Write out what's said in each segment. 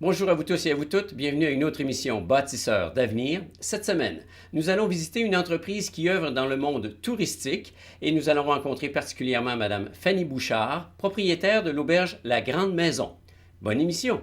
Bonjour à vous tous et à vous toutes, bienvenue à une autre émission Bâtisseurs d'avenir. Cette semaine, nous allons visiter une entreprise qui œuvre dans le monde touristique et nous allons rencontrer particulièrement Madame Fanny Bouchard, propriétaire de l'auberge La Grande Maison. Bonne émission!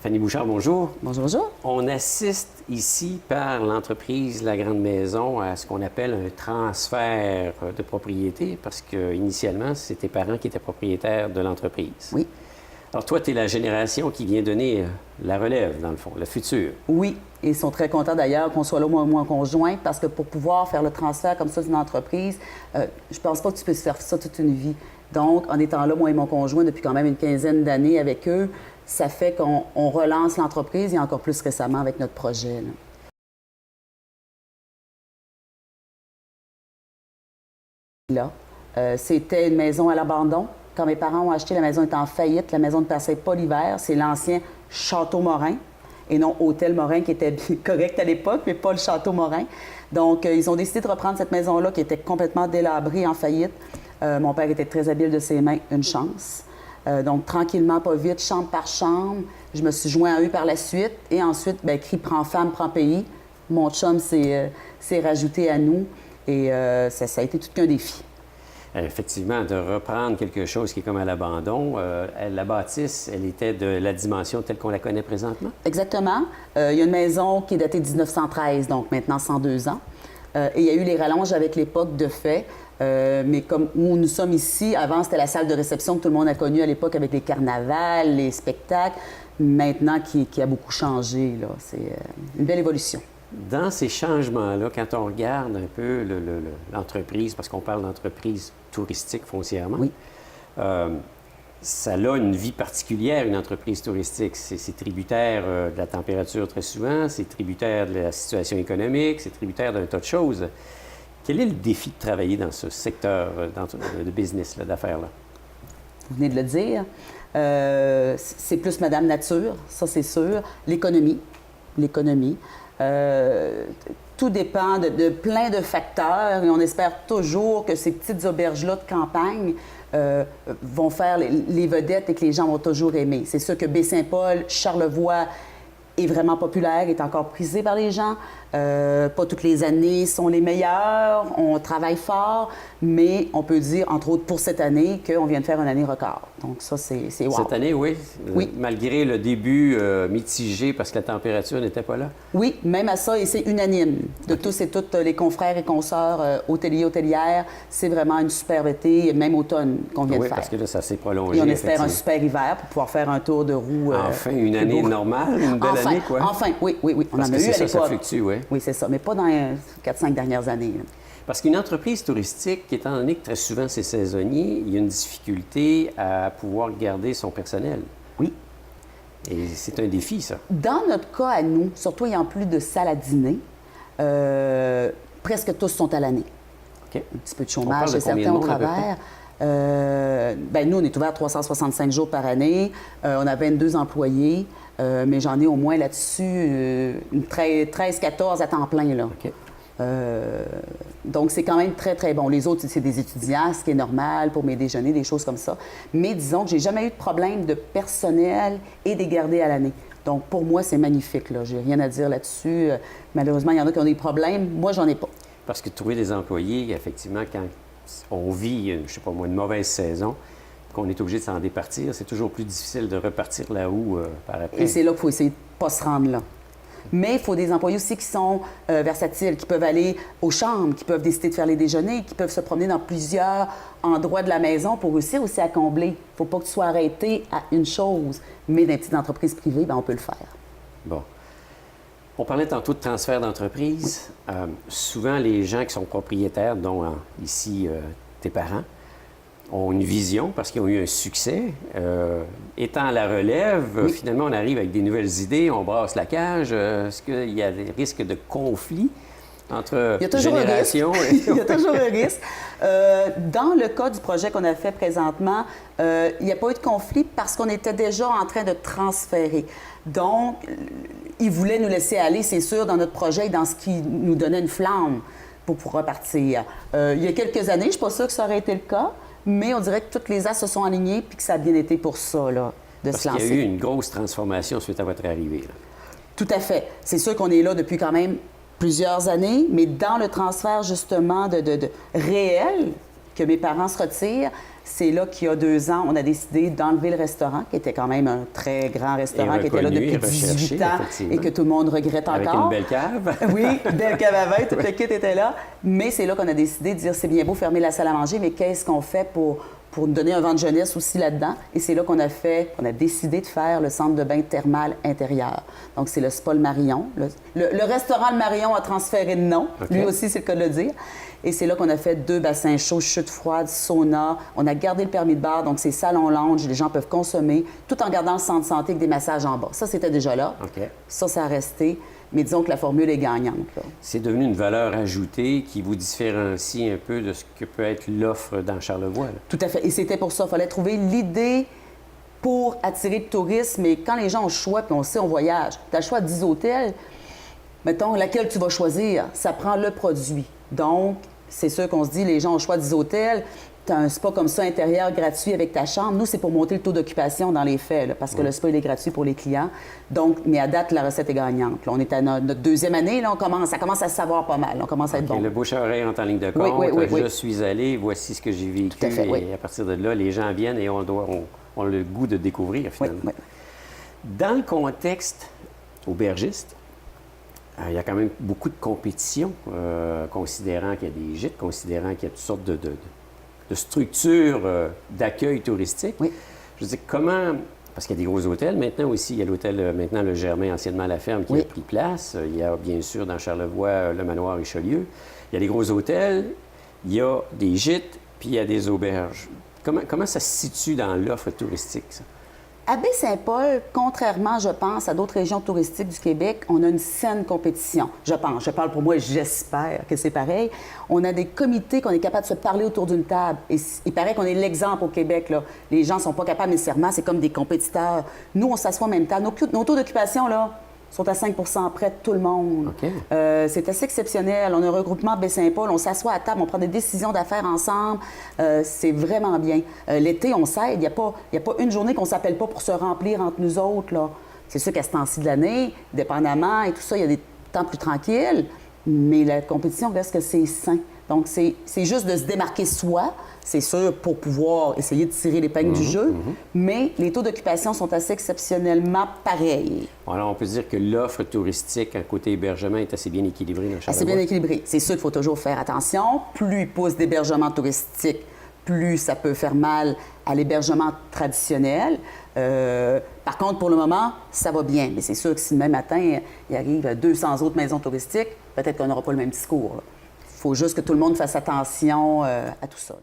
Fanny Bouchard, bonjour. Bonjour, bonjour. On assiste ici par l'entreprise La Grande Maison à ce qu'on appelle un transfert de propriété parce qu'initialement, c'est tes parents qui étaient propriétaires de l'entreprise. Oui. Alors toi, tu es la génération qui vient donner la relève, dans le fond, le futur. Oui, ils sont très contents d'ailleurs qu'on soit là, moi en conjoint, parce que pour pouvoir faire le transfert comme ça d'une entreprise, je pense pas que tu peux faire ça toute une vie. Donc, en étant là, moi et mon conjoint, depuis quand même une quinzaine d'années avec eux, ça fait qu'on relance l'entreprise et encore plus récemment avec notre projet. C'était une maison à l'abandon. Quand mes parents ont acheté, la maison était en faillite. La maison ne passait pas l'hiver. C'est l'ancien Château Morin et non Hôtel Morin qui était correct à l'époque, mais pas le Château Morin. Donc, ils ont décidé de reprendre cette maison-là qui était complètement délabrée, en faillite. Mon père était très habile de ses mains, une chance. Donc, tranquillement, pas vite, chambre par chambre. Je me suis joint à eux par la suite. Et ensuite, bien, cri prend femme, prend pays. Mon chum s'est rajouté à nous. Et ça a été tout qu'un défi. Effectivement, de reprendre quelque chose qui est comme à l'abandon. La bâtisse, elle était de la dimension telle qu'on la connaît présentement? Exactement. Il y a une maison qui est datée de 1913, donc maintenant 102 ans. Et il y a eu les rallonges avec l'époque de fait. Mais comme où nous sommes ici, avant, c'était la salle de réception que tout le monde a connue à l'époque avec les carnavals, les spectacles. Maintenant, qui a beaucoup changé. C'est une belle évolution. Dans ces changements-là, quand on regarde un peu l'entreprise, parce qu'on parle d'entreprise touristique foncièrement, oui. Ça a une vie particulière, une entreprise touristique. C'est tributaire de la température très souvent, c'est tributaire de la situation économique, c'est tributaire d'un tas de choses. Quel est le défi de travailler dans ce secteur de business, d'affaires-là? Vous venez de le dire. C'est plus Madame Nature, ça c'est sûr. L'économie. Tout dépend de plein de facteurs et on espère toujours que ces petites auberges-là de campagne vont faire les vedettes et que les gens vont toujours aimer. C'est sûr que Baie-Saint-Paul, Charlevoix est vraiment populaire, est encore prisé par les gens. Pas toutes les années sont les meilleures, on travaille fort, mais on peut dire, entre autres pour cette année, qu'on vient de faire une année record. Donc ça, c'est wow. Cette année, oui. Oui. Malgré le début mitigé parce que la température n'était pas là? Oui, même à ça, et c'est unanime. De tous et toutes les confrères et consoeurs hôteliers, hôtelières, c'est vraiment une superbe été, même automne qu'on vient de faire. Oui, parce que là, ça s'est prolongé. Et on espère un super hiver pour pouvoir faire un tour de roue. Enfin, une année normale, une belle année, quoi. Enfin, oui. On parce en a que eu à l'époque. Ça fluctue, oui. Oui, c'est ça, mais pas dans les 4-5 dernières années. Parce qu'une entreprise touristique, étant donné que très souvent c'est saisonnier, il y a une difficulté à pouvoir garder son personnel. Oui. Et c'est un défi, ça. Dans notre cas à nous, surtout ayant plus de salles à dîner, presque tous sont à l'année. OK. Un petit peu de chômage, c'est certain, au travers. Nous, on est ouvert 365 jours par année. On a 22 employés, mais j'en ai au moins là-dessus 13-14 à temps plein. Là. OK. Donc, c'est quand même très, très bon. Les autres, c'est des étudiants, ce qui est normal pour mes déjeuners, des choses comme ça. Mais disons que j'ai jamais eu de problème de personnel et des garder à l'année. Donc, pour moi, c'est magnifique. Je n'ai rien à dire là-dessus. Malheureusement, il y en a qui ont des problèmes. Moi, j'en ai pas. Parce que trouver des employés, effectivement, quand on vit, je ne sais pas moi, une mauvaise saison, qu'on est obligé de s'en départir, c'est toujours plus difficile de repartir la roue par après. Et c'est là qu'il faut essayer de ne pas se rendre là. Mais il faut des employés aussi qui sont versatiles, qui peuvent aller aux chambres, qui peuvent décider de faire les déjeuners, qui peuvent se promener dans plusieurs endroits de la maison pour réussir aussi à combler. Il ne faut pas que tu sois arrêté à une chose. Mais dans les petites entreprises privées, bien, on peut le faire. Bon. On parlait tantôt de transfert d'entreprise. Oui. Souvent, les gens qui sont propriétaires, dont ici tes parents, ont une vision parce qu'ils ont eu un succès. Étant à la relève, oui. Finalement, on arrive avec des nouvelles idées, on brasse la cage. Est-ce qu'il y a des risques de conflit entre Il y a toujours un risque. générations. Il y a toujours un risque. Dans le cas du projet qu'on a fait présentement, il n'y a pas eu de conflit parce qu'on était déjà en train de transférer. Donc, ils voulaient nous laisser aller, c'est sûr, dans notre projet et dans ce qui nous donnait une flamme pour repartir. Il y a quelques années, je ne suis pas sûre que ça aurait été le cas, mais on dirait que toutes les as se sont alignées puis que ça a bien été pour ça, là, de se lancer. Parce qu'il y a eu une grosse transformation suite à votre arrivée. Là. Tout à fait. C'est sûr qu'on est là depuis quand même plusieurs années, mais dans le transfert justement de réel, que mes parents se retirent, c'est là qu'il y a 2 ans, on a décidé d'enlever le restaurant, qui était quand même un très grand restaurant, qui était là depuis 18 ans et que tout le monde regrette encore. Avec une belle cave. Oui, belle cave à vin, tout le kit était là. Mais c'est là qu'on a décidé de dire, c'est bien beau fermer la salle à manger, mais qu'est-ce qu'on fait pour nous donner un vent de jeunesse aussi là-dedans? Et c'est là qu'on a décidé de faire le centre de bain thermal intérieur. Donc, c'est le Spa Le Marion. Le restaurant Le Marion a transféré de nom. Okay. Lui aussi, c'est le cas de le dire. Et c'est là qu'on a fait 2 bassins chauds, chutes froides, sauna. On a gardé le permis de bar, donc c'est salon lounge, les gens peuvent consommer, tout en gardant le centre de santé avec des massages en bas. Ça, c'était déjà là. Okay. Ça a resté. Mais disons que la formule est gagnante. C'est devenu une valeur ajoutée qui vous différencie un peu de ce que peut être l'offre dans Charlevoix. Là. Tout à fait. Et c'était pour ça. Il fallait trouver l'idée pour attirer le tourisme. Et quand les gens ont le choix, puis on sait, on voyage, tu as le choix de 10 hôtels, mettons, laquelle tu vas choisir, ça prend le produit. Donc, c'est sûr qu'on se dit, les gens ont le choix de 10 hôtels. Tu as un spa comme ça intérieur gratuit avec ta chambre. Nous, c'est pour monter le taux d'occupation dans les faits, là, parce que le spa, il est gratuit pour les clients. Donc, mais à date, la recette est gagnante. Là, on est à notre 2e année, là, ça commence à se savoir pas mal. On commence à être bon. Le bouche-à-oreille entre en ligne de compte. Oui. Je suis allé, voici ce que j'ai vécu. Tout à fait, et à partir de là, les gens viennent et ont le goût de découvrir, finalement. Oui. Dans le contexte aubergiste, il y a quand même beaucoup de compétition, considérant qu'il y a des gîtes, considérant qu'il y a toutes sortes de structures d'accueil touristique. Oui. Je veux dire, comment... Parce qu'il y a des gros hôtels maintenant aussi. Il y a l'hôtel, maintenant, le Germain, anciennement La Ferme, qui a pris place. Il y a, bien sûr, dans Charlevoix, le Manoir Richelieu. Il y a des gros hôtels, il y a des gîtes, puis il y a des auberges. Comment ça se situe dans l'offre touristique, ça? À Baie-Saint-Paul, contrairement, je pense, à d'autres régions touristiques du Québec, on a une saine compétition. Je pense. Je parle pour moi, j'espère que c'est pareil. On a des comités qu'on est capable de se parler autour d'une table. Et il paraît qu'on est l'exemple au Québec, là. Les gens ne sont pas capables nécessairement, c'est comme des compétiteurs. Nous, on s'assoit en même temps. Nos taux d'occupation, là, sont à 5 près de tout le monde. Okay. C'est assez exceptionnel. On a un regroupement de Baie-Saint-Paul, on s'assoit à table, on prend des décisions d'affaires ensemble. C'est vraiment bien. L'été, on s'aide. Il n'y a pas une journée qu'on ne s'appelle pas pour se remplir entre nous autres, là. C'est sûr qu'à ce temps-ci de l'année, dépendamment et tout ça, il y a des temps plus tranquilles, mais la compétition reste que c'est sain. Donc, c'est juste de se démarquer soi, c'est sûr, pour pouvoir essayer de tirer l'épingle du jeu, mais les taux d'occupation sont assez exceptionnellement pareils. Alors, on peut dire que l'offre touristique, à côté hébergement, est assez bien équilibrée dans Charlevoix. Assez bien équilibrée. C'est sûr qu'il faut toujours faire attention. Plus il pousse d'hébergement touristique, plus ça peut faire mal à l'hébergement traditionnel. Par contre, pour le moment, ça va bien. Mais c'est sûr que si demain matin, il arrive 200 autres maisons touristiques, peut-être qu'on n'aura pas le même discours. Il faut juste que tout le monde fasse attention à tout ça.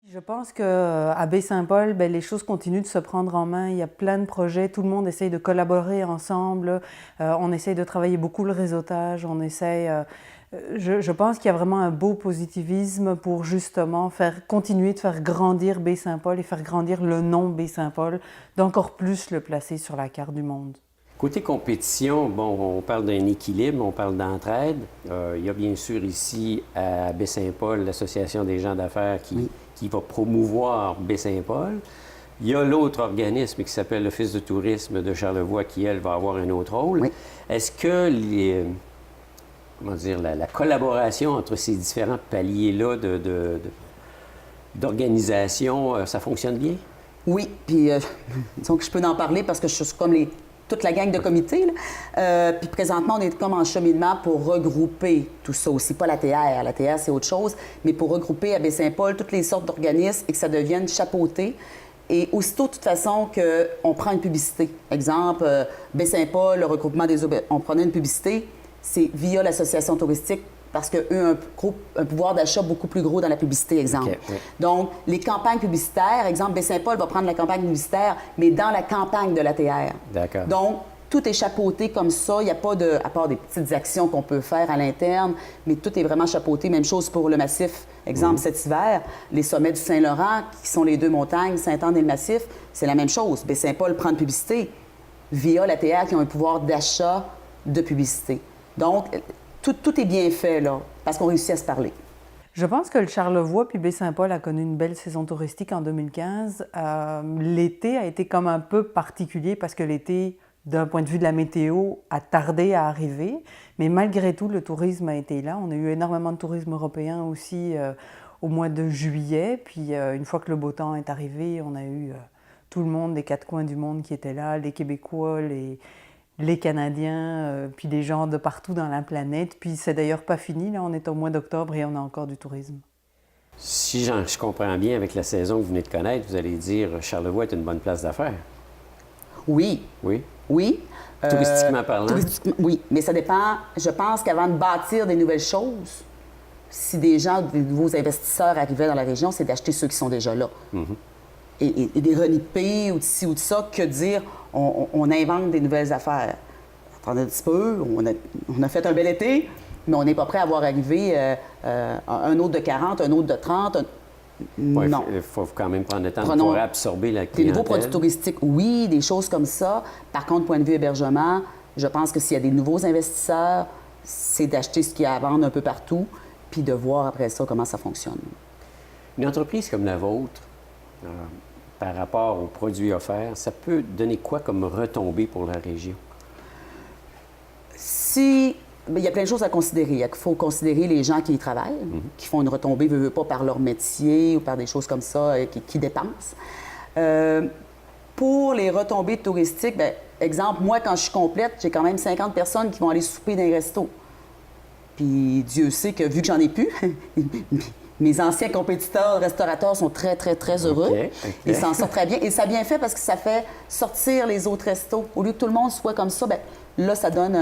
Je pense qu'à Baie-Saint-Paul, les choses continuent de se prendre en main. Il y a plein de projets, tout le monde essaye de collaborer ensemble. On essaye de travailler beaucoup le réseautage, on essaye... Je pense qu'il y a vraiment un beau positivisme pour justement continuer de faire grandir Baie-Saint-Paul et faire grandir le nom Baie-Saint-Paul, d'encore plus le placer sur la carte du monde. Côté compétition, bon, on parle d'un équilibre, on parle d'entraide. Il y a bien sûr ici à Baie-Saint-Paul l'Association des gens d'affaires qui va promouvoir Baie-Saint-Paul. Il y a l'autre organisme qui s'appelle l'Office de tourisme de Charlevoix qui, elle, va avoir un autre rôle. Oui. Est-ce que la collaboration entre ces différents paliers-là d'organisation, ça fonctionne bien? Oui, puis disons que je peux en parler parce que je suis comme toute la gang de comités. Puis présentement, on est comme en cheminement pour regrouper tout ça aussi, pas la TR. La TR, c'est autre chose, mais pour regrouper à Baie-Saint-Paul toutes les sortes d'organismes et que ça devienne chapeauté. Et aussitôt, de toute façon, qu'on prend une publicité. Exemple, Baie-Saint-Paul, le regroupement des auberges, on prenait une publicité. c'est via l'association touristique parce qu'eux ont un pouvoir d'achat beaucoup plus gros dans la publicité, exemple. OK, oui. Donc, les campagnes publicitaires, exemple, Baie-Saint-Paul va prendre la campagne publicitaire, mais dans la campagne de l'ATR. D'accord. Donc, tout est chapeauté comme ça. Il n'y a pas de, à part des petites actions qu'on peut faire à l'interne, mais tout est vraiment chapeauté. Même chose pour le massif. Exemple, cet hiver, les sommets du Saint-Laurent, qui sont les deux montagnes, Sainte-Anne et le massif, c'est la même chose. Baie-Saint-Paul prend de publicité via l'ATR qui ont un pouvoir d'achat de publicité. Donc, tout est bien fait, là, parce qu'on réussit à se parler. Je pense que le Charlevoix puis Baie-Saint-Paul a connu une belle saison touristique en 2015. L'été a été comme un peu particulier parce que l'été, d'un point de vue de la météo, a tardé à arriver. Mais malgré tout, le tourisme a été là. On a eu énormément de tourisme européen aussi au mois de juillet. Puis une fois que le beau temps est arrivé, on a eu tout le monde des quatre coins du monde qui était là, les Québécois, les Canadiens, puis des gens de partout dans la planète. Puis c'est d'ailleurs pas fini, là, on est au mois d'octobre et on a encore du tourisme. Si je comprends bien, avec la saison que vous venez de connaître, vous allez dire Charlevoix est une bonne place d'affaires. Oui. Oui? Oui. Touristiquement parlant? Oui, mais ça dépend. Je pense qu'avant de bâtir des nouvelles choses, si des nouveaux investisseurs arrivaient dans la région, c'est d'acheter ceux qui sont déjà là. Et des renipés ou de ci ou de ça, que dire on invente des nouvelles affaires. Attendez un petit peu, on a fait un bel été, mais on n'est pas prêt à voir arriver un autre de 40, un autre de 30. Ouais, non. Il faut quand même prendre le temps de pouvoir absorber la clientèle. Des nouveaux produits touristiques, oui, des choses comme ça. Par contre, point de vue hébergement, je pense que s'il y a des nouveaux investisseurs, c'est d'acheter ce qu'il y a à vendre un peu partout, puis de voir après ça comment ça fonctionne. Une entreprise comme la vôtre, par rapport aux produits offerts, ça peut donner quoi comme retombée pour la région? Il y a plein de choses à considérer. Il faut considérer les gens qui y travaillent, qui font une retombée, veut pas par leur métier ou par des choses comme ça, qui dépensent. Pour les retombées touristiques, bien, exemple, moi, quand je suis complète, j'ai quand même 50 personnes qui vont aller souper dans les restos. Puis Dieu sait que, vu que j'en ai plus, mes anciens compétiteurs restaurateurs sont très, très, très heureux. Okay. Ils s'en sortent très bien. Et ça a bien fait parce que ça fait sortir les autres restos. Au lieu que tout le monde soit comme ça, bien, là, ça donne...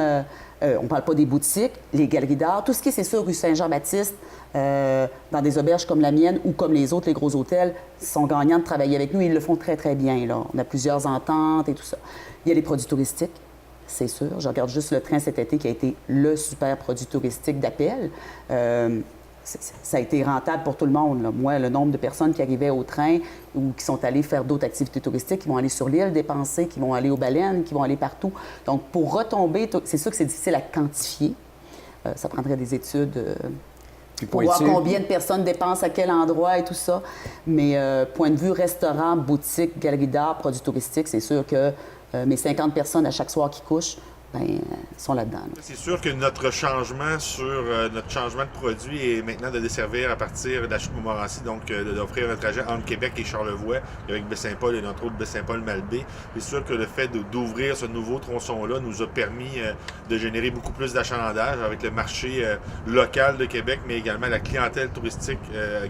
on ne parle pas des boutiques, les galeries d'art, tout ce qui est, c'est sûr, rue Saint-Jean-Baptiste, dans des auberges comme la mienne ou comme les autres, les gros hôtels, sont gagnants de travailler avec nous. Ils le font très, très bien, là. On a plusieurs ententes et tout ça. Il y a les produits touristiques, c'est sûr. Je regarde juste le train cet été qui a été le super produit touristique d'appel. Ça a été rentable pour tout le monde, là. Moi, le nombre de personnes qui arrivaient au train ou qui sont allées faire d'autres activités touristiques, qui vont aller sur l'île dépenser, qui vont aller aux baleines, qui vont aller partout. Donc, pour retomber, c'est sûr que c'est difficile à quantifier. Ça prendrait des études pour voir combien de personnes dépensent à quel endroit et tout ça. Mais point de vue restaurant, boutique, galerie d'art, produits touristiques, c'est sûr que mes 50 personnes à chaque soir qui couchent, bien, sont là-dedans. C'est sûr que notre changement de produit est maintenant de desservir à partir de la chute Montmorency, donc d'offrir un trajet entre Québec et Charlevoix, avec Baie-Saint-Paul et entre autres Baie-Saint-Paul-Malbaie. C'est sûr que le fait d'ouvrir ce nouveau tronçon-là nous a permis de générer beaucoup plus d'achalandage avec le marché local de Québec, mais également la clientèle touristique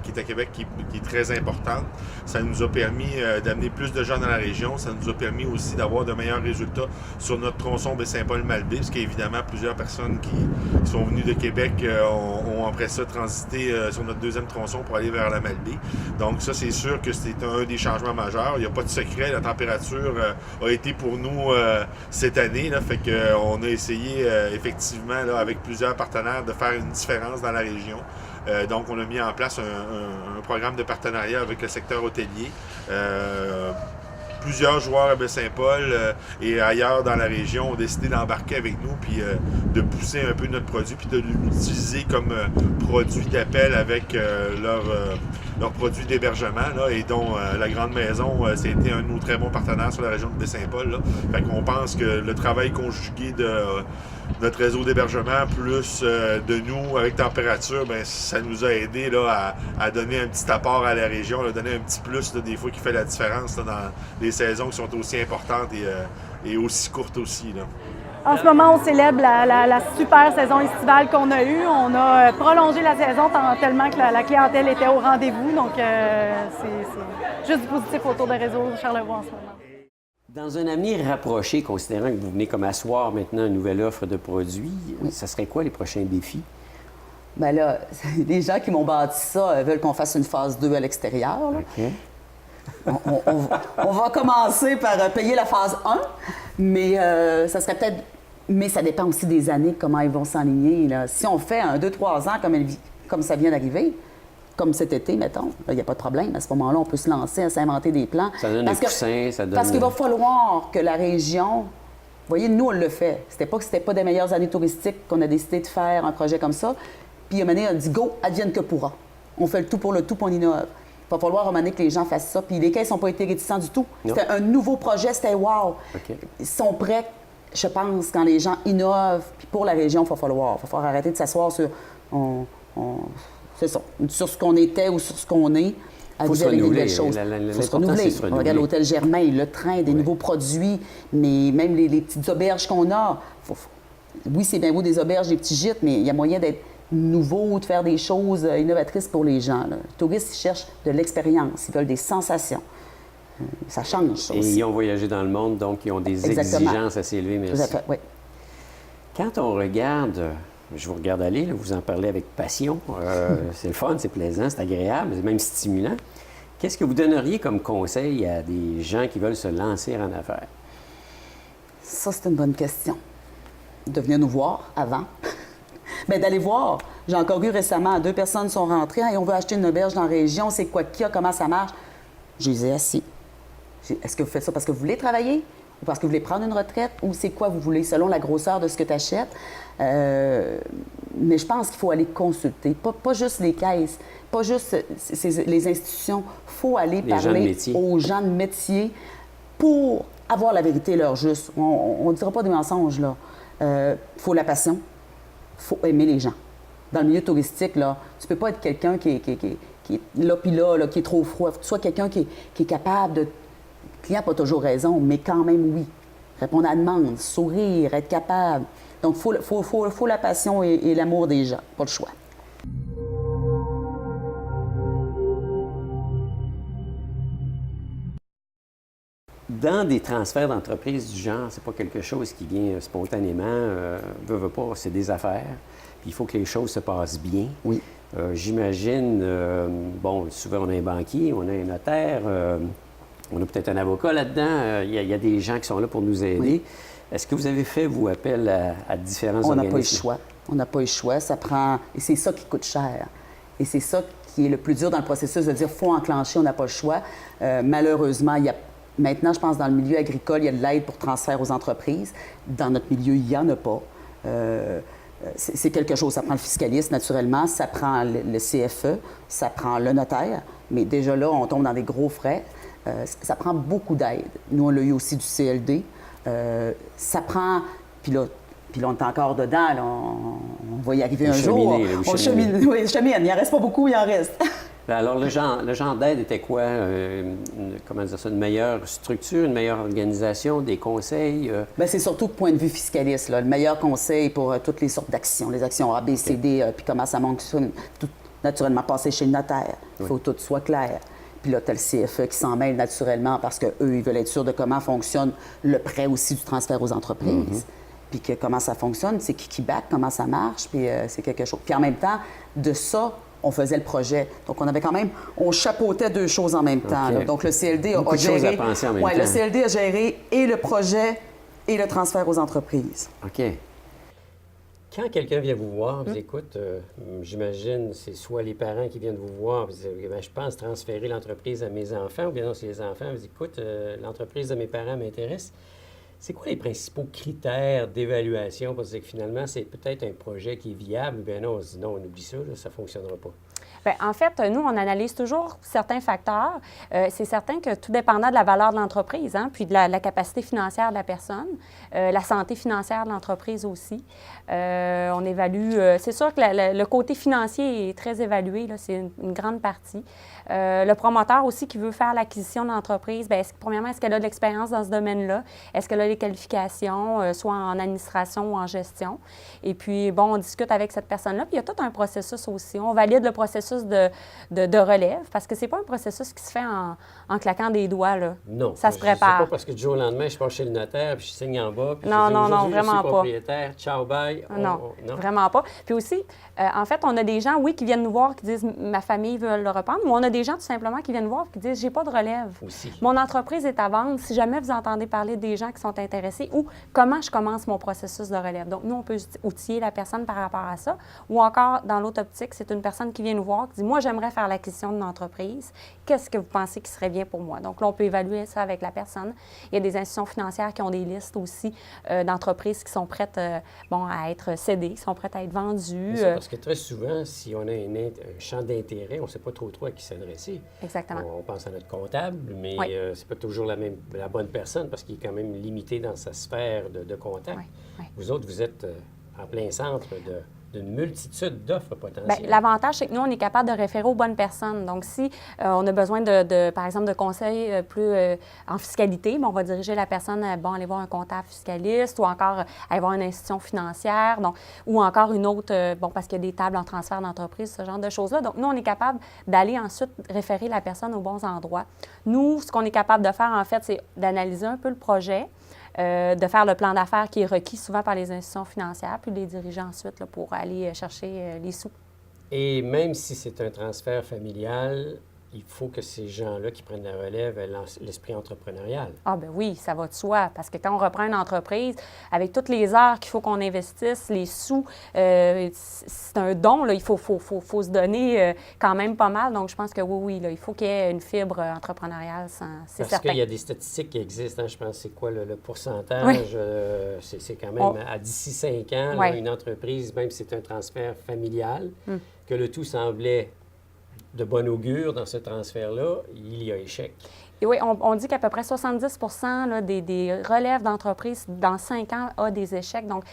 qui est à Québec, qui est très importante. Ça nous a permis d'amener plus de gens dans la région. Ça nous a permis aussi d'avoir de meilleurs résultats sur notre tronçon Baie-Saint-Paul-Malbaie, parce qu'évidemment, plusieurs personnes qui sont venues de Québec ont après ça transité sur notre deuxième tronçon pour aller vers la Malbaie. Donc ça, c'est sûr que c'est un des changements majeurs. Il n'y a pas de secret. La température a été pour nous cette année. Là, fait qu'on a essayé effectivement là, avec plusieurs partenaires de faire une différence dans la région. Donc on a mis en place un programme de partenariat avec le secteur hôtelier. Plusieurs joueurs à Baie-Saint-Paul et ailleurs dans la région ont décidé d'embarquer avec nous puis de pousser un peu notre produit puis de l'utiliser comme produit d'appel avec leur produit d'hébergement là, et dont la Grande Maison, c'était un de nos très bons partenaires sur la région de Baie-Saint-Paul. Là. Fait qu'on pense que le travail conjugué de notre réseau d'hébergement plus de nous avec température, bien, ça nous a aidé là, à donner un petit apport à la région, à donner un petit plus là, des fois qui fait la différence là, dans les saisons qui sont aussi importantes et aussi courtes aussi. Là. En ce moment, on célèbre la super saison estivale qu'on a eue. On a prolongé la saison tellement que la clientèle était au rendez-vous. Donc, c'est juste du positif autour de réseau Charlevoix en ce moment. Dans un avenir rapproché, considérant que vous venez comme asseoir maintenant une nouvelle offre de produits, ça serait quoi les prochains défis? Bien là, les gens qui m'ont bâti ça veulent qu'on fasse une phase 2 à l'extérieur. Là. OK. On va commencer par payer la phase 1, mais ça serait peut-être... Mais ça dépend aussi des années, comment ils vont s'enligner. Là. Si on fait un 2-3 ans comme ça vient d'arriver, comme cet été, mettons, il n'y a pas de problème. À ce moment-là, on peut se lancer à s'inventer des plans. Ça donne un coussin, ça donne... Parce qu'il va falloir que la région... Vous voyez, nous, on le fait. C'était pas des meilleures années touristiques qu'on a décidé de faire un projet comme ça. Puis, à un moment donné, on a dit « Go, advienne que pourra ». On fait le tout pour le tout, puis on innove. Il va falloir à un moment donné que les gens fassent ça. Puis les caisses n'ont pas été réticents du tout. C'était un nouveau projet, c'était « wow OK. ». Ils sont prêts, je pense, quand les gens innovent. Puis pour la région, il va falloir arrêter de s'asseoir sur... C'est ça. Sur ce qu'on était ou sur ce qu'on est, à Faut se avec des renouveler. nouvelles choses. L'important, Faut se c'est renouveler. de se renouveler. On regarde l'Hôtel Germain, le train, des nouveaux produits, mais même les petites auberges qu'on a. Oui, c'est bien beau des auberges, des petits gîtes, mais il y a moyen d'être nouveau, de faire des choses innovatrices pour les gens. Là. Les touristes, ils cherchent de l'expérience, ils veulent des sensations. Ça change, ça Et aussi. ils ont voyagé dans le monde, donc ils ont des Exactement. exigences assez élevées, merci. Tout à fait, oui. Quand on regarde, je vous regarde aller, là, vous en parlez avec passion, c'est le fun, c'est plaisant, c'est agréable, c'est même stimulant. Qu'est-ce que vous donneriez comme conseil à des gens qui veulent se lancer en affaires? Ça, c'est une bonne question. De venir nous voir avant. Bien, d'aller voir. J'ai encore eu récemment, 2 personnes sont rentrées. Hey, on veut acheter une auberge dans la région. C'est quoi qu'il y a? Comment ça marche? Je les ai assis. Est-ce que vous faites ça parce que vous voulez travailler? Ou parce que vous voulez prendre une retraite? Ou c'est quoi vous voulez, selon la grosseur de ce que tu achètes? Mais je pense qu'il faut aller consulter. Pas juste les caisses, pas juste les institutions. Il faut aller parler aux gens de métier pour avoir la vérité leur juste. On ne dira pas des mensonges, là. Il faut la passion. Il faut aimer les gens. Dans le milieu touristique, là, tu peux pas être quelqu'un qui est là puis là, qui est trop froid. Il faut que tu sois quelqu'un qui est capable de... Le client n'a pas toujours raison, mais quand même, oui. Répondre à la demande, sourire, être capable. Donc, il faut la passion et l'amour des gens. Pas le choix. Dans des transferts d'entreprise du genre, c'est pas quelque chose qui vient spontanément. Veut pas, c'est des affaires. Puis il faut que les choses se passent bien. Oui. J'imagine, bon, souvent on a un banquier, on a un notaire, on a peut-être un avocat là-dedans. Il y a des gens qui sont là pour nous aider. Oui. Est-ce que vous avez fait, vous, appel à différents organismes? On n'a pas eu le choix. On n'a pas eu le choix. Ça prend... Et c'est ça qui coûte cher. Et c'est ça qui est le plus dur dans le processus, de dire qu'il faut enclencher, on n'a pas le choix. Malheureusement, il y a... Maintenant, je pense, dans le milieu agricole, il y a de l'aide pour transfert aux entreprises. Dans notre milieu, il n'y en a pas. C'est quelque chose. Ça prend le fiscaliste, naturellement. Ça prend le CFE. Ça prend le notaire. Mais déjà là, on tombe dans des gros frais. Ça prend beaucoup d'aide. Nous, on l'a eu aussi du CLD. Ça prend... Puis là, on est encore dedans. Là, on va y arriver un jour. On chemine. Oui, chemine. Il n'en reste pas beaucoup, il en reste. Alors, le genre d'aide était quoi? Comment dire ça? Une meilleure structure, une meilleure organisation, des conseils? Bien, c'est surtout du point de vue fiscaliste. Là, le meilleur conseil pour toutes les sortes d'actions. Les actions A, B, C, D, puis comment ça fonctionne. Tout, naturellement, passer chez le notaire. Il faut que tout soit clair. Puis là, tu as le CFE qui s'en mêle naturellement parce qu'eux, ils veulent être sûrs de comment fonctionne le prêt aussi du transfert aux entreprises. Puis que comment ça fonctionne, c'est qui back, comment ça marche, puis c'est quelque chose. Puis en même temps, de ça, on faisait le projet. Donc, on avait quand même... On chapeautait 2 choses en même temps. Là. Donc, le CLD a géré... À penser en même temps. Le CLD a géré et le projet et le transfert aux entreprises. OK. Quand quelqu'un vient vous voir, vous écoute, j'imagine, c'est soit les parents qui viennent vous voir, vous dites, je pense transférer l'entreprise à mes enfants, ou bien non, c'est les enfants, vous dites, écoute, l'entreprise de mes parents m'intéresse. C'est quoi les principaux critères d'évaluation pour dire que finalement, c'est peut-être un projet qui est viable, ou bien non, on se dit non, on oublie ça, là, ça ne fonctionnera pas? Bien, en fait, nous, on analyse toujours certains facteurs. C'est certain que tout dépendant de la valeur de l'entreprise, hein, puis de la capacité financière de la personne, la santé financière de l'entreprise aussi. On évalue... c'est sûr que le côté financier est très évalué, là, c'est une grande partie. Le promoteur aussi qui veut faire l'acquisition de l'entreprise, bien, premièrement, est-ce qu'elle a de l'expérience dans ce domaine-là? Est-ce qu'elle a les qualifications, soit en administration ou en gestion? Et puis, bon, on discute avec cette personne-là, puis il y a tout un processus aussi. On valide le processus processus de relève, parce que c'est pas un processus qui se fait en claquant des doigts, là. Non. Ça se prépare. C'est pas parce que du jour au lendemain, je pars chez le notaire, puis je signe en bas, puis Non, je dis, non, aujourd'hui, vraiment je suis pas. propriétaire, ciao, bye. Non, vraiment pas. Puis aussi, en fait, on a des gens, oui, qui viennent nous voir, qui disent « ma famille veut le reprendre », mais on a des gens tout simplement qui viennent nous voir et qui disent « j'ai pas de relève. Aussi. Mon entreprise est à vendre. Si jamais vous entendez parler des gens qui sont intéressés ou comment je commence mon processus de relève. » Donc, nous, on peut outiller la personne par rapport à ça. Ou encore, dans l'autre optique, c'est une personne qui vient nous voir, qui dit « moi, j'aimerais faire l'acquisition d'une entreprise. Qu'est-ce que vous pensez qui serait bien pour moi? » Donc là, on peut évaluer ça avec la personne. Il y a des institutions financières qui ont des listes aussi d'entreprises qui sont prêtes à être cédées, qui sont prêtes à être vendues. Parce que très souvent, si on a un champ d'intérêt, on ne sait pas trop à qui s'adresser. Exactement. On pense à notre comptable, mais Oui. c'est pas toujours la bonne personne parce qu'il est quand même limité dans sa sphère de contact. Oui, oui. Vous autres, vous êtes en plein centre d'une multitude d'offres potentielles. Bien, l'avantage, c'est que nous, on est capable de référer aux bonnes personnes. Donc, si on a besoin, par exemple, de conseils plus en fiscalité, bien, on va diriger la personne à aller voir un comptable fiscaliste ou encore aller voir une institution financière, donc, ou encore une autre, parce qu'il y a des tables en transfert d'entreprise, ce genre de choses-là. Donc, nous, on est capable d'aller ensuite référer la personne aux bons endroits. Nous, ce qu'on est capable de faire, en fait, c'est d'analyser un peu le projet, de faire le plan d'affaires qui est requis souvent par les institutions financières, puis de les diriger ensuite là, pour aller chercher les sous. Et même si c'est un transfert familial, il faut que ces gens-là qui prennent la relève aient l'esprit entrepreneurial. Ah ben oui, ça va de soi, parce que quand on reprend une entreprise, avec toutes les heures qu'il faut qu'on investisse, les sous, c'est un don, là, il faut se donner quand même pas mal. Donc, je pense que oui, là, il faut qu'il y ait une fibre entrepreneuriale, c'est certain. Parce qu'il y a des statistiques qui existent, hein, je pense, c'est quoi le pourcentage? Oui. C'est quand même, à d'ici 5 ans, là, une entreprise, même si c'est un transfert familial, que le tout semblait de bon augure dans ce transfert-là, il y a échec. Et oui, on dit qu'à peu près 70 là, des relèves d'entreprise dans 5 ans a des échecs. Donc,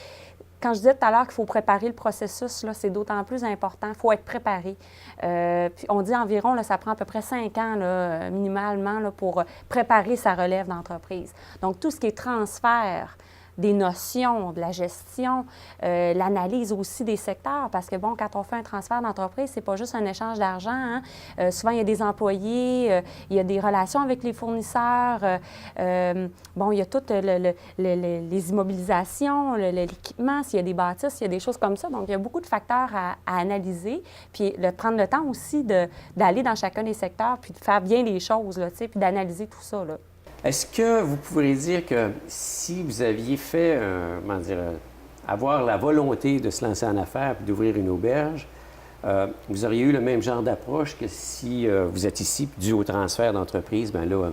quand je disais tout à l'heure qu'il faut préparer le processus, là, c'est d'autant plus important. Il faut être préparé. Puis on dit environ, là, ça prend à peu près 5 ans là, minimalement là, pour préparer sa relève d'entreprise. Donc, tout ce qui est transfert, des notions, de la gestion, l'analyse aussi des secteurs, parce que, bon, quand on fait un transfert d'entreprise, c'est pas juste un échange d'argent, hein? Souvent, il y a des employés, il y a des relations avec les fournisseurs, il y a toutes les immobilisations, l'équipement, s'il y a des bâtisses, il y a des choses comme ça. Donc, il y a beaucoup de facteurs à analyser, puis prendre le temps aussi d'aller dans chacun des secteurs, puis de faire bien les choses, là, puis d'analyser tout ça, là. Est-ce que vous pourriez dire que si vous aviez fait, avoir la volonté de se lancer en affaires et d'ouvrir une auberge, vous auriez eu le même genre d'approche que si vous êtes ici, puis dû au transfert d'entreprise, bien là,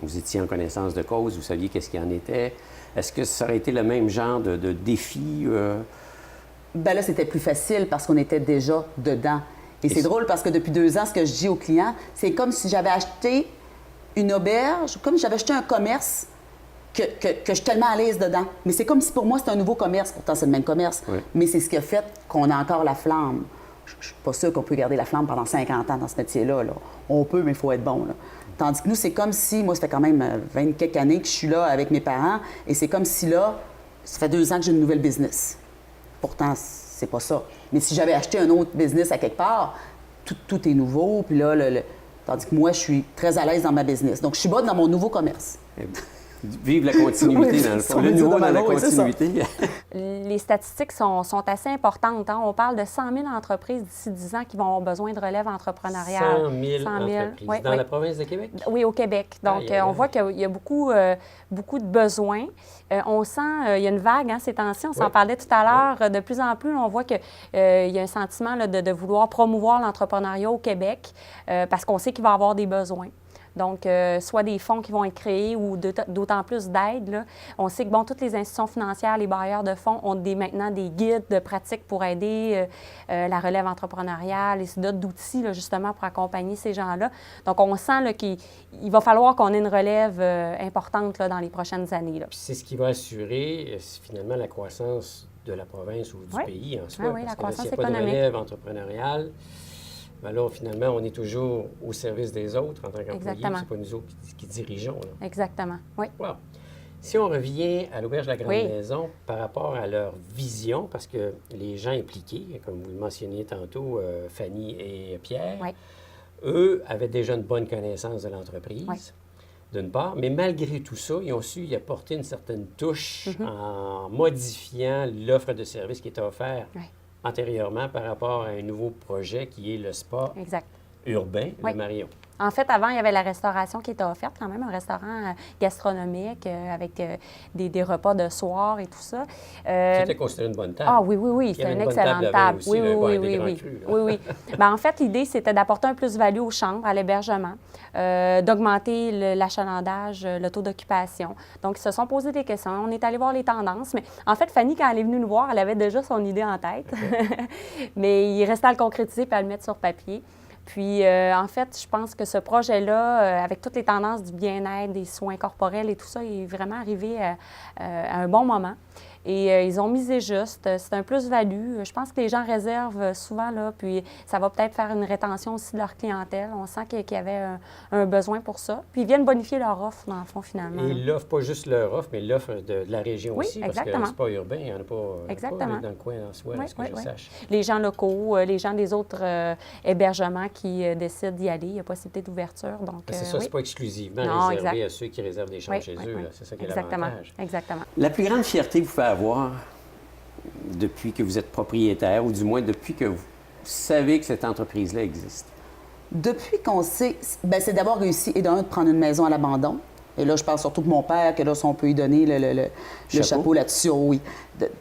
vous étiez en connaissance de cause, vous saviez qu'est-ce qu'il en était. Est-ce que ça aurait été le même genre de défi? Bien là, c'était plus facile parce qu'on était déjà dedans. Et c'est drôle parce que depuis 2 ans, ce que je dis aux clients, c'est comme si j'avais acheté une auberge, comme si j'avais acheté un commerce que je suis tellement à l'aise dedans. Mais c'est comme si pour moi, c'est un nouveau commerce. Pourtant, c'est le même commerce. Oui. Mais c'est ce qui a fait qu'on a encore la flamme. Je ne suis pas sûre qu'on peut garder la flamme pendant 50 ans dans ce métier-là. Là. On peut, mais il faut être bon. Là. Tandis que nous, c'est comme si, moi, ça fait quand même 20 quelques années que je suis là avec mes parents, et c'est comme si là, ça fait 2 ans que j'ai une nouvelle business. Pourtant, c'est pas ça. Mais si j'avais acheté un autre business à quelque part, tout est nouveau, puis là, tandis que moi, je suis très à l'aise dans ma business. Donc, je suis bonne dans mon nouveau commerce. Vive la continuité, dans le fond. Le nouveau dans la continuité. Les statistiques sont assez importantes. Hein? On parle de 100 000 entreprises d'ici 10 ans qui vont avoir besoin de relève entrepreneuriale. 100 000 entreprises. Oui, dans la province de Québec? Oui, au Québec. Donc, on voit qu'il y a beaucoup de besoins. On sent, il y a une vague, hein, ces temps-ci, on s'en parlait tout à l'heure. De plus en plus, on voit qu'il y a un sentiment là, de vouloir promouvoir l'entrepreneuriat au Québec parce qu'on sait qu'il va y avoir des besoins. Donc, soit des fonds qui vont être créés ou d'autant plus d'aides. On sait que, bon, toutes les institutions financières, les bailleurs de fonds ont maintenant des guides de pratiques pour aider la relève entrepreneuriale et d'autres d'outils, là, justement, pour accompagner ces gens-là. Donc, on sent là, qu'il va falloir qu'on ait une relève importante là, dans les prochaines années. Là. Puis c'est ce qui va assurer, finalement, la croissance de la province ou du pays en soi. Oui, la parce croissance que s'il n'y a pas de économique. relève entrepreneuriale, bien là, finalement, on est toujours au service des autres en tant qu'employés. Exactement. C'est pas nous autres qui dirigeons. Là. Exactement, oui. Wow. Si on revient à l'Auberge de la Grande Oui. Maison par rapport à leur vision, parce que les gens impliqués, comme vous le mentionniez tantôt, Fanny et Pierre, Oui. eux avaient déjà une bonne connaissance de l'entreprise, Oui. d'une part, mais malgré tout ça, ils ont su y apporter une certaine touche Mm-hmm. en modifiant l'offre de service qui était offerte Oui. antérieurement par rapport à un nouveau projet qui est le spa Exact. urbain, Oui. le Marion. En fait, avant, il y avait la restauration qui était offerte, quand même, un restaurant gastronomique avec des repas de soir et tout ça. C'était considéré une bonne table. Ah oui, oui, oui, Il y c'était avait une une bonne excellente table de vin table. aussi, Oui, là, oui, pas oui, avec des oui, grands oui. crus, là. Oui, oui. Ben, en fait, l'idée, c'était d'apporter un plus-value aux chambres, à l'hébergement, d'augmenter l'achalandage, le taux d'occupation. Donc, ils se sont posé des questions. On est allé voir les tendances. Mais en fait, Fanny, quand elle est venue nous voir, elle avait déjà son idée en tête. Mais il restait à le concrétiser et à le mettre sur papier. Puis, en fait, je pense que ce projet-là, avec toutes les tendances du bien-être, des soins corporels et tout ça, est vraiment arrivé à un bon moment. Et ils ont misé juste. C'est un plus-value. Je pense que les gens réservent souvent, là, puis ça va peut-être faire une rétention aussi de leur clientèle. On sent qu'il y avait un besoin pour ça. Puis ils viennent bonifier leur offre, dans le fond, finalement. Et l'offre, pas juste leur offre, mais l'offre de la région Oui, aussi, exactement. parce que c'est pas urbain, il n'y en a pas, Exactement. dans le coin en soi, Oui, à ce que oui, je oui. sache. Les gens locaux, les gens des autres hébergements qui décident d'y aller, il y a possibilité d'ouverture. Donc, C'est ça, oui. c'est pas exclusivement Non, réservé exact. à ceux qui réservent des chambres Oui, chez oui, eux, oui. là. C'est ça qui est Exactement. l'avantage. Exactement. La plus grande fierté que vous pouvez avoir depuis que vous êtes propriétaire, ou du moins depuis que vous savez que cette entreprise-là existe? Depuis qu'on sait, ben c'est d'avoir réussi, et d'un, de prendre une maison à l'abandon. Et là, je parle surtout de mon père, que là, si on peut lui donner le chapeau là-dessus, oui.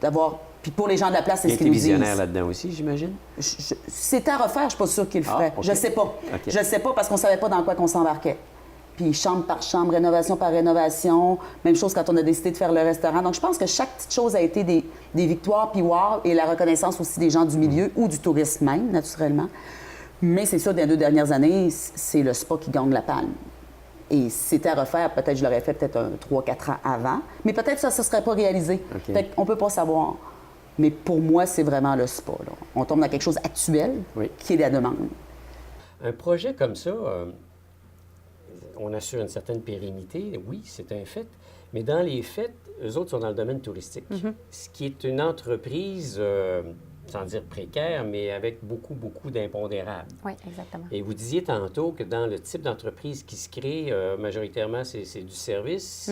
D'avoir. Puis pour les gens de la place, c'est Il ce était qu'ils nous disent. visionnaire là-dedans aussi, j'imagine? Si c'était à refaire, je suis pas sûre qu'il le ferait. ok. Je sais pas. OK. Je sais pas parce qu'on savait pas dans quoi qu'on s'embarquait. Puis chambre par chambre, rénovation par rénovation. Même chose quand on a décidé de faire le restaurant. Donc, je pense que chaque petite chose a été des victoires, puis wow, et la reconnaissance aussi des gens du milieu ou du tourisme même, naturellement. Mais c'est ça, dans les 2 dernières années, c'est le spa qui gagne la palme. Et si c'était à refaire, peut-être je l'aurais fait peut-être 3-4 ans avant. Mais peut-être ça ne se serait pas réalisé. OK. Fait qu'on peut pas savoir. Mais pour moi, c'est vraiment le spa, là. On tombe dans quelque chose actuel Oui. qui est la demande. Un projet comme ça, on assure une certaine pérennité, oui, c'est un fait, mais dans les faits, eux autres sont dans le domaine touristique, ce qui est une entreprise, sans dire précaire, mais avec beaucoup, beaucoup d'impondérables. Oui, exactement. Et vous disiez tantôt que dans le type d'entreprise qui se crée, majoritairement, c'est du service.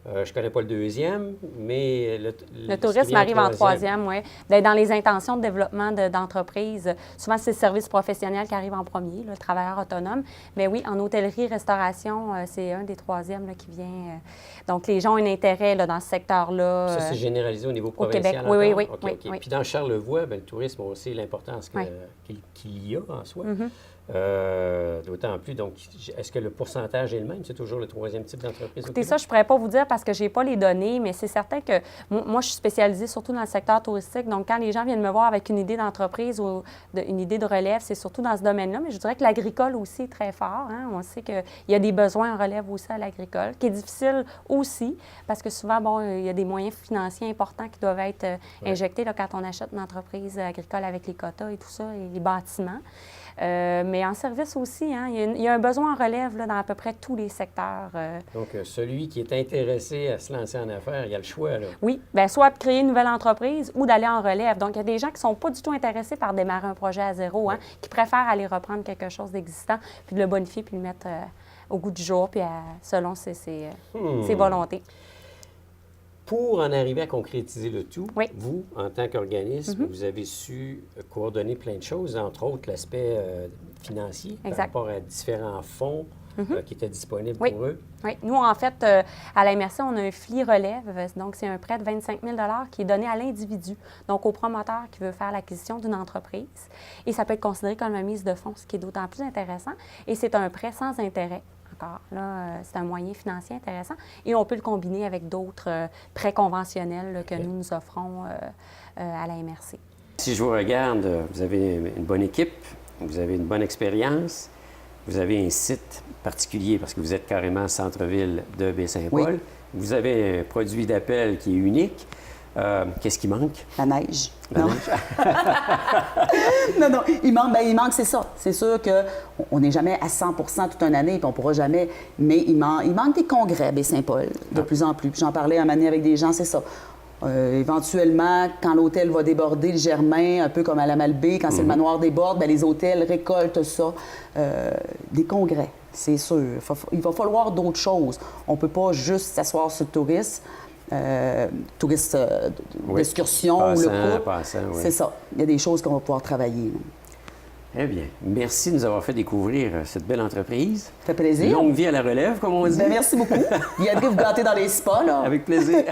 Je ne connais pas le deuxième, mais Le tourisme arrive en troisième, oui. Dans les intentions de développement d'entreprise, souvent, c'est le service professionnel qui arrive en premier, le travailleur autonome. Mais oui, en hôtellerie, restauration, c'est un des troisièmes là, qui vient. Donc, les gens ont un intérêt là, dans ce secteur-là. Ça, c'est généralisé au niveau provincial Québec, encore? oui, oui, OK, oui, OK. oui. Puis dans Charlevoix, bien, le tourisme, on sait l'importance Oui. qu'il y a en soi. D'autant plus, donc, est-ce que le pourcentage est le même? C'est toujours le troisième type d'entreprise au Écoutez, Québec? ça, je ne pourrais pas vous dire parce que je n'ai pas les données, mais c'est certain que moi, je suis spécialisée surtout dans le secteur touristique. Donc, quand les gens viennent me voir avec une idée d'entreprise ou une idée de relève, c'est surtout dans ce domaine-là. Mais je dirais que l'agricole aussi est très fort. Hein? On sait qu'il y a des besoins en relève aussi à l'agricole, qui est difficile aussi parce que souvent, bon, il y a des moyens financiers importants qui doivent être injectés là, quand on achète une entreprise agricole avec les quotas et tout ça, et les bâtiments. Mais en service aussi, hein, il y a un besoin en relève là, dans à peu près tous les secteurs. Donc, celui qui est intéressé à se lancer en affaires, il y a le choix, là. Oui, bien, soit de créer une nouvelle entreprise ou d'aller en relève. Donc, il y a des gens qui ne sont pas du tout intéressés par démarrer un projet à zéro, hein, qui préfèrent aller reprendre quelque chose d'existant, puis de le bonifier, puis le mettre au goût du jour, puis selon ses volontés. Pour en arriver à concrétiser le tout, Oui. vous, en tant qu'organisme, vous avez su coordonner plein de choses, entre autres l'aspect financier par Exact. rapport à différents fonds qui étaient disponibles Oui. pour eux. Oui. Nous, en fait, à la MRC, on a un FLI relève. Donc, c'est un prêt de 25 000 qui est donné à l'individu, donc au promoteur qui veut faire l'acquisition d'une entreprise. Et ça peut être considéré comme une mise de fonds, ce qui est d'autant plus intéressant. Et c'est un prêt sans intérêt. Encore. Là, c'est un moyen financier intéressant. Et on peut le combiner avec d'autres prêts conventionnels là, que nous offrons à la MRC. Si je vous regarde, vous avez une bonne équipe, vous avez une bonne expérience, vous avez un site particulier parce que vous êtes carrément centre-ville de Baie-Saint-Paul. Oui. Vous avez un produit d'appel qui est unique. Qu'est-ce qui manque? La neige. La Non. neige? Non, il manque, c'est ça. C'est sûr qu'on n'est jamais à 100 toute une année, puis on ne pourra jamais. Mais il manque des congrès à Baie-Saint-Paul, de plus en plus. Puis j'en parlais un moment donné avec des gens, c'est ça. Éventuellement, quand l'hôtel va déborder le Germain, un peu comme à la Malbaie, quand c'est le manoir déborde, bien, les hôtels récoltent ça. Des congrès, c'est sûr. Il va falloir d'autres choses. On ne peut pas juste s'asseoir sur le tourisme. D'excursion ou le couple. Oui. C'est ça. Il y a des choses qu'on va pouvoir travailler. Eh bien, merci de nous avoir fait découvrir cette belle entreprise. Ça fait plaisir. Longue vie à la relève, comme on dit. Bien, merci beaucoup. Viendrez vous gâter dans les spas, là. Avec plaisir.